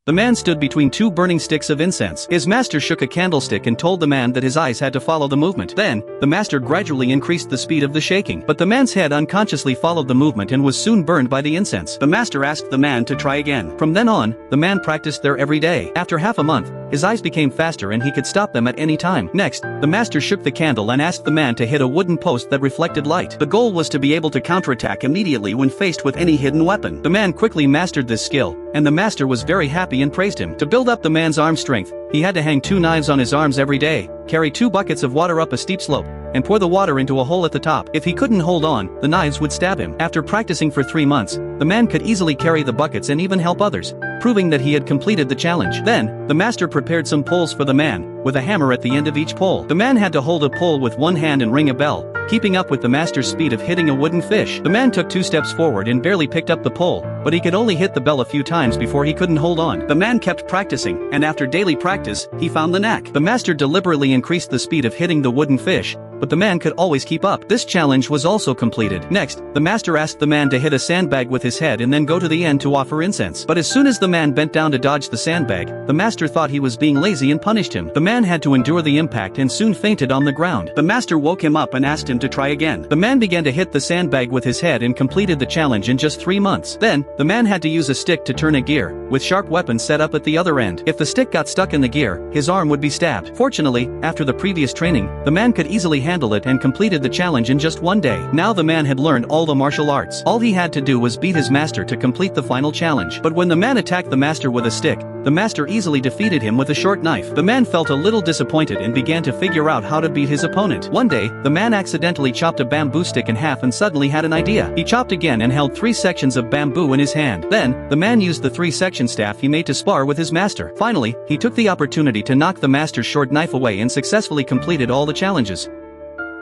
The man stood between two burning sticks of incense. His master shook a candlestick and told the man that his eyes had to follow the movement. Then, the master gradually increased the speed of the shaking. But the man's head unconsciously followed the movement and was soon burned by the incense. The master asked the man to try again. From then on, the man practiced there every day. After half a month, his eyes became faster and he could stop them at any time. Next, the master shook the candle and asked the man to hit a wooden post that reflected light. The goal was to be able to counterattack immediately when faced with any hidden weapon. The man quickly mastered this skill, and the master was very happy and praised him. To build up the man's arm strength, he had to hang 2 knives on his arms every day, carry 2 buckets of water up a steep slope, and pour the water into a hole at the top. If he couldn't hold on, the knives would stab him. After practicing for 3 months, the man could easily carry the buckets and even help others, proving that he had completed the challenge. Then, the master prepared some poles for the man, with a hammer at the end of each pole. The man had to hold a pole with one hand and ring a bell, keeping up with the master's speed of hitting a wooden fish. The man took 2 steps forward and barely picked up the pole, but he could only hit the bell a few times before he couldn't hold on. The man kept practicing, and after daily practice, he found the knack. The master deliberately increased the speed of hitting the wooden fish, but the man could always keep up. This challenge was also completed. Next, the master asked the man to hit a sandbag with his head and then go to the end to offer incense. But as soon as the man bent down to dodge the sandbag, the master thought he was being lazy and punished him. The man had to endure the impact and soon fainted on the ground. The master woke him up and asked him to try again. The man began to hit the sandbag with his head and completed the challenge in just 3 months. Then, the man had to use a stick to turn a gear, with sharp weapons set up at the other end. If the stick got stuck in the gear, his arm would be stabbed. Fortunately, after the previous training, the man could easily handle it and completed the challenge in just 1 day. Now the man had learned all the martial arts. All he had to do was beat his master to complete the final challenge. But when the man attacked the master with a stick, the master easily defeated him with a short knife. The man felt a little disappointed and began to figure out how to beat his opponent. One day, the man accidentally chopped a bamboo stick in half and suddenly had an idea. He chopped again and held 3 sections of bamboo in his hand. Then, the man used the 3-section staff he made to spar with his master. Finally, he took the opportunity to knock the master's short knife away and successfully completed all the challenges.